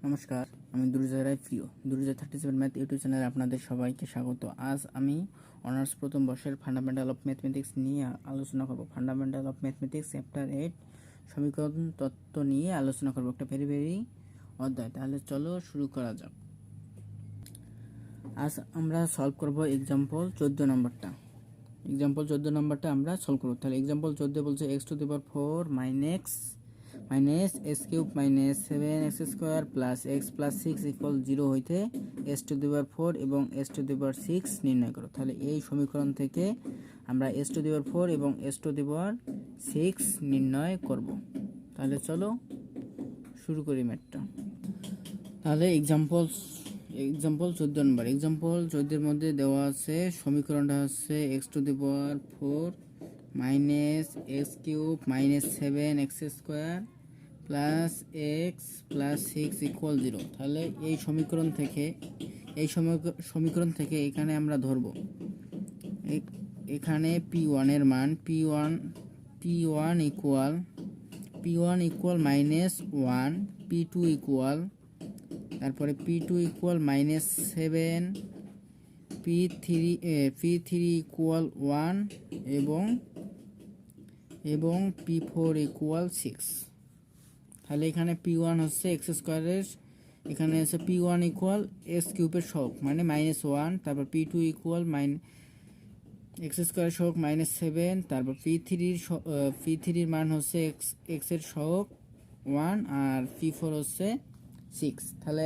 নমস্কার, আমি দুর্জয় রায় প্রিয়। দুর্জয় 37 ম্যাথ ইউটিউব চ্যানেলে আপনাদের সবাইকে স্বাগত। আজ আমি অনার্স প্রথম বর্ষের ফান্ডামেন্টাল অফ ম্যাথমেটিক্স নিয়ে আলোচনা করব। ফান্ডামেন্টাল অফ ম্যাথমেটিক্স চ্যাপ্টার 8 সমীকরণ তত্ত্ব নিয়ে আলোচনা করব। একটা ভেরি অধ্যায়। তাহলে চলো শুরু করা যাক। আজ আমরা সলভ করব এক্সাম্পল 14 নম্বরটা। আমরা সলভ করব। তাহলে এক্সাম্পল 14 বলছে x⁴ minus x cube minus 7x square plus x plus 6 equal 0 হইতে x⁴ এবং x⁴ নির্ণয় করো। তাহলে এই সমীকরণ থেকে আমরা x⁴ এবং x⁴ নির্ণয় করব। তাহলে চলো শুরু করি ম্যাথটা। তাহলে এক্সাম্পল 14 নম্বর। এক্সাম্পল 14 এর মধ্যে দেওয়া আছে সমীকরণটা হচ্ছে x⁴ minus x cube minus 7x square plus x plus 6 equal 0। তাহলে এই সমীকরণ থেকে এখানে আমরা ধরব এখানে p1 এর মান p1 equal minus 1, p2 equal, তারপরে p2 equal minus 7, p3 equal 1 এবং p4 ইকুয়াল 6। তাহলে এখানে p1 হচ্ছে x স্কোয়ারের, এখানে হচ্ছে p1 ইকুয়াল x কিউবের সহগ মানে মাইনাস 1, তারপর p2 ইকুয়াল x স্কোয়ারের সহগ মাইনাস 7, তারপর p3 মান হচ্ছে x এর সহগ 1 আর p4 হচ্ছে 6। তাহলে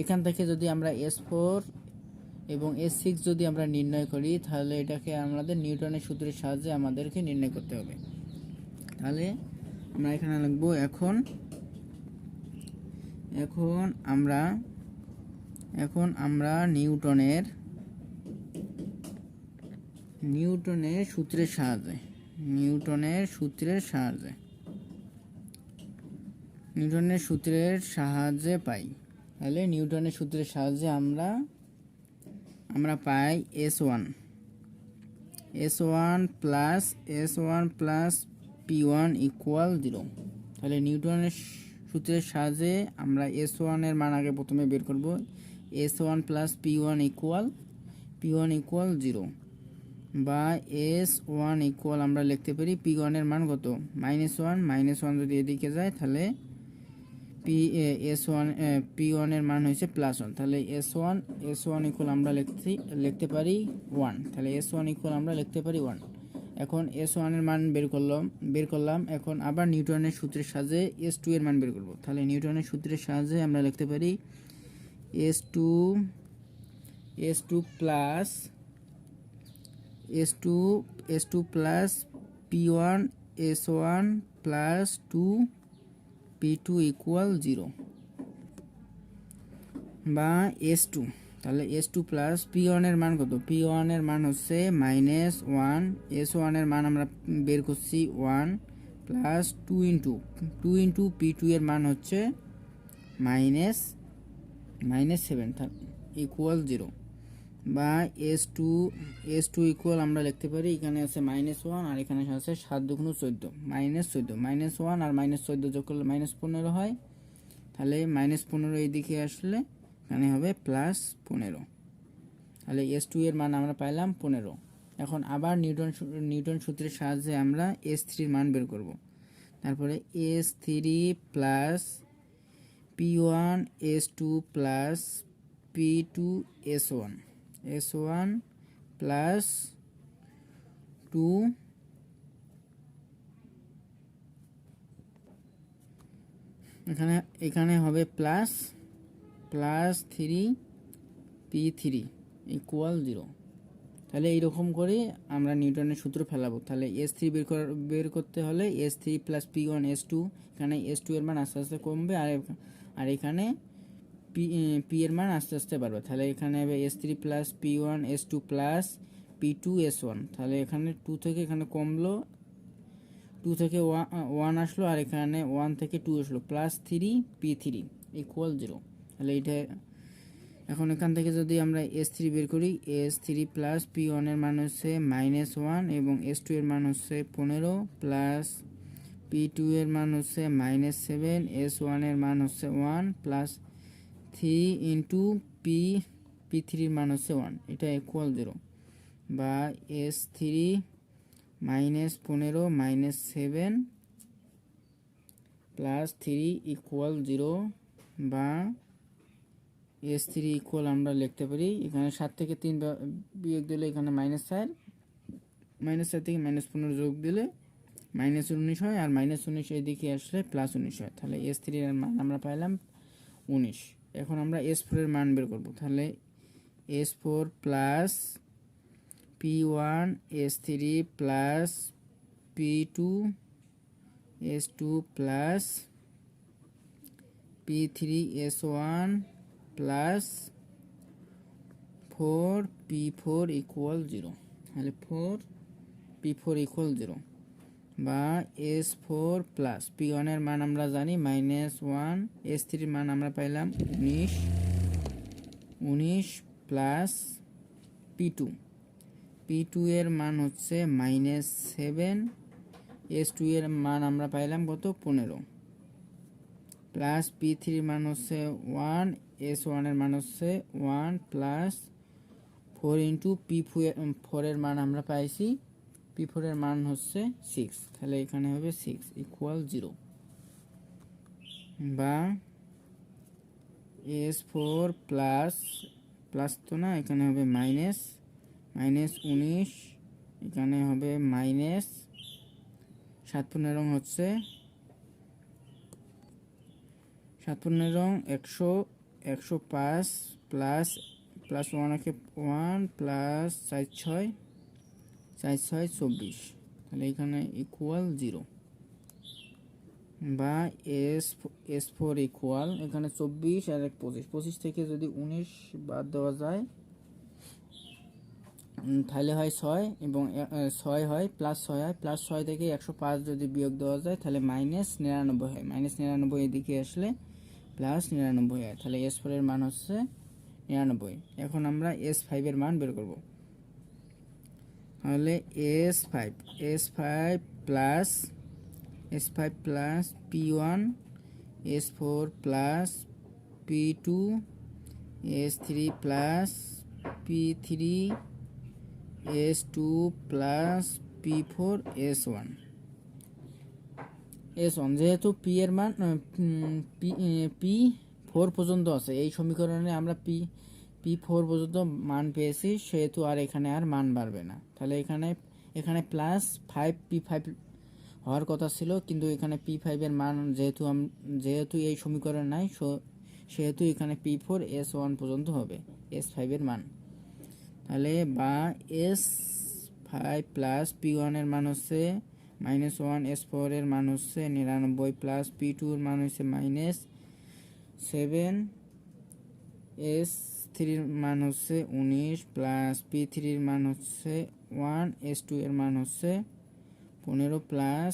এখান থেকে যদি আমরা s4 এবং s6 যদি আমরা নির্ণয় করি তাহলে এটাকে আমাদের নিউটনের সূত্রের সাহায্যে আমাদেরকে নির্ণয় করতে হবে। তাহলে আমরা এখানে লিখব এখন আমরা নিউটনের সূত্রের সাহায্যে পাই। তাহলে নিউটনের সূত্রের সাহায্যে আমরা পাই s1 প্লাস p1 ইকুয়াল 0। তাহলে নিউটনের সূত্রের সাহায্যে আমরা s1 এর মান আগে প্রথমে বের করব। s1 প্লাস p1 ইকুয়াল 0 বা s1 ইকুয়াল আমরা লিখতে পারি p1 এর মান কত -1 যদি এদিকে যায় তাহলে p1 এর মান হচ্ছে +1। তাহলে s1 ইকুয়াল আমরা লিখতে পারি 1। তাহলে s1 ইকুয়াল আমরা লিখতে পারি 1। এখন s1 এর মান বের করলাম। এখন আবার নিউটনের সূত্রের সাহায্যে s2 এর মান বের করব। তাহলে নিউটনের সূত্রের সাহায্যে আমরা লিখতে পারি s2 plus p1 s1 plus 2 p2 equal 0 বা s2। তাহলে s2 প্লাস p1 এর মান কত? p1 এর মান হচ্ছে -1, s1 এর মান আমরা বের করছি 1 প্লাস 2 ইন্টু p2 এর মান হচ্ছে -7 ইকুয়াল 0 বা s2 ইকুয়াল আমরা লিখতে পারি এখানে আছে -1 আর এখানে আছে 7 দুগুণ 14 -1 আর -14 যোগ করলে -15 হয়। তাহলে -15 এইদিকে আসলে এখানে হবে +15। তাহলে s2 এর মান আমরা পাইলাম 15। এখন আবার নিউটন সূত্রের সাহায্যে আমরা s3 এর মান বের করব। তারপরে s3 plus p1 s2 plus p2 s1 plus 2 এখানে হবে প্লাস 3 p3 ইকুয়াল 0। তাহলে এইরকম করে আমরা নিউটনের সূত্র ফেলাবো। তাহলে s3 বের করতে হলে s3 প্লাস p1 s2, এখানে s2 এর মান আস্তে আস্তে কমবে আর এখানে p এর মান আস্তে আস্তে বাড়বে। তাহলে এখানে হবে s3 plus p1 s2 plus p2 s1। তাহলে এখানে 2 থেকে এখানে কমলো, 2 থেকে 1 আসলো আর এখানে 1 থেকে 2 আসলো, +3 p3 ইকুয়াল 0। তাহলে এটা এখন এখান থেকে যদি আমরা s3 বের করি, s3 প্লাস p1 এর মান হচ্ছে -1 এবং s2 এর মান হচ্ছে 15 প্লাস P2 এর মান হচ্ছে -7, S1 এর মান হচ্ছে 1 প্লাস 3 ইন্টু P3 এর মান হচ্ছে 1, এটা ইকুয়াল 0, বা S3 -15 -7 প্লাস 3 ইকুয়াল 0, বা S3 ইকুয়াল আমরা লিখতে পারি এখানে 7 থেকে 3 বিয়োগ দিলে এখানে -4, -4 থেকে -15 যোগ দিলে -19 হয়, আর -19 এদিকে আসলে +19 হয়, তাহলে S3 এর মান আমরা পাইলাম 19। এখন আমরা S4 এর মান বের করব, তাহলে S4 plus P1 S3 plus P2 S2 plus P3 S1 plus 4 P4 equal 0, তাহলে 4 P4 ইকুয়াল 0, বা S4 প্লাস P1 এর মান আমরা জানি -1, S3 এর মান আমরা পাইলাম 19 প্লাস P2 এর মান হচ্ছে -7, S2 এর মান আমরা পাইলাম কত 15, প্লাস P3 এর মান হচ্ছে 1, S1 এর মান হচ্ছে 1 প্লাস 4 ইন্টু P4 এর মান আমরা পাইছি, P4 এর মান হচ্ছে 6, তাহলে এখানে হবে 6 ইকুয়াল 0, বা S4 প্লাস তো না, এখানে হবে -19, এখানে হবে -7 হচ্ছে 105 প্লাস 1 প্লাস 4 6 24, তাহলে এখানে ইকুয়াল 0, বা S4 ইকুয়াল এখানে 24 আর 25 থেকে যদি 19 বাদ দেওয়া যায় তাহলে হয় 6, এবং 6 হয় প্লাস 6 হয়, প্লাস 6 থেকে 105 যদি বিয়োগ দেওয়া যায় তাহলে -99 হয়, -99 এদিকে আসলে +99 হয়, তাহলে S4 এর মান হচ্ছে 99। এখন আমরা S5 এর মান বের করব, তাহলে S5 plus P1 S4 plus P2 S3 plus P3 S2 plus P4 S1, যেহেতু P এর মান P4 পর্যন্ত আছে এই সমীকরণে, আমরা P4 পর্যন্ত মান পেয়েছি, সেহেতু আর এখানে আর মান বাড়বে না, তাহলে এখানে +5 P5 হওয়ার কথা ছিল, কিন্তু এখানে P5 এর মান যেহেতু এই সমীকরণ নাই, সেহেতু এখানে P4 S1 পর্যন্ত হবে S5 এর মান, তাহলে বা S5 প্লাস P1 এর মান হচ্ছে -1, S4 এর মান হচ্ছে 99 প্লাস P2 এর মান হচ্ছে -7, S3 এর মান হচ্ছে 19 প্লাস P3 এর মান হচ্ছে 1, S2 এর মান হচ্ছে 15 প্লাস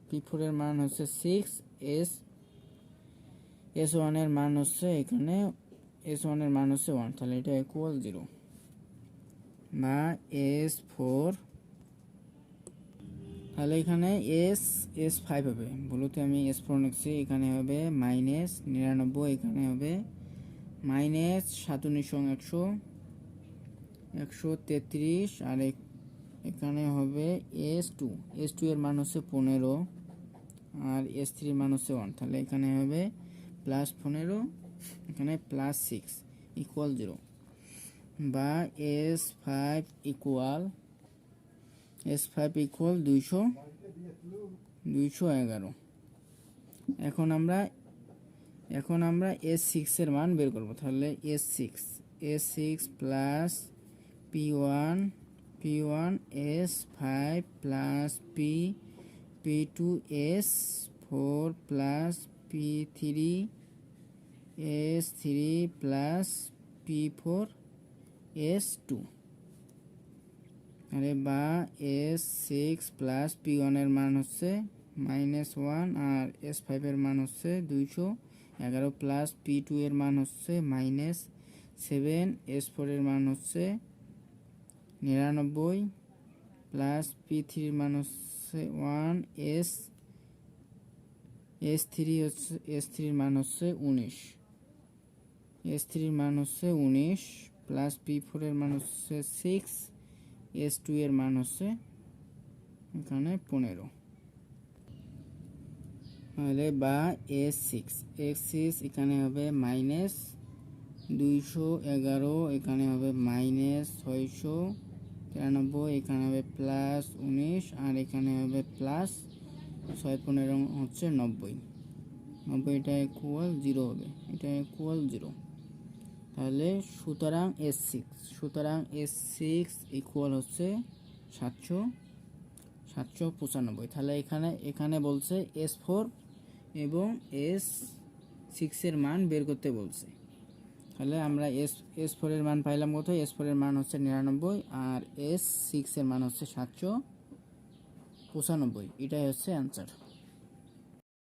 P4 এর মান হচ্ছে 6, S1 এর মান হচ্ছে এখানে S1 এর মান হচ্ছে 1, তাহলে এটা ইকুয়াল 0, বা S4, তাহলে এখানে S5 হবে, বলতে আমি S4 লিখছি, এখানে হবে -99, এখানে হবে -133, আর এখানে হবে S2 এর মান হচ্ছে 15, আর S3 এর মান হচ্ছে 1, তাহলে এখানে হবে +15, এখানে +6 ইকুয়াল 0, বা S5 ইকুয়াল 211। এখন আমরা S6 এর মান বের করব, তাহলে S6 plus P1 S5 plus P2 S4 plus P3 S3 plus P4 S2, আরে বা S6 প্লাস P1 এর মান হচ্ছে -1, আর S5 এর মান হচ্ছে 211 প্লাস P2 এর মান হচ্ছে -7, S4 এর মান হচ্ছে 99 প্লাস P3 এর মান হচ্ছে 1, এস থ্রি হচ্ছে এস থ্রির মান হচ্ছে 19, এস থ্রির মান হচ্ছে 19 প্লাস পি ফোরের মান হচ্ছে 6, এস টু এর মান হচ্ছে এখানে 15 তাহলে বা এস সিক্স, এক্স সিক্স এখানে হবে মাইনাস 211, এখানে হবে মাইনাস 693, এখানে হবে প্লাস 19 আর এখানে হবে প্লাস 615 হচ্ছে 90, এটা ইকুয়াল 0 হবে, এটা ইকুয়াল 0। তাহলে সুতরাং এস সিক্স ইকুয়াল হচ্ছে 795। তাহলে এখানে বলছে S4 এবং S6 এর মান বের করতে বলছে। তাহলে আমরা S4 এর মান পাইলাম কত, S4 এর মান হচ্ছে 99 আর S6 এর মান হচ্ছে 795, এটাই হচ্ছে অ্যান্সার।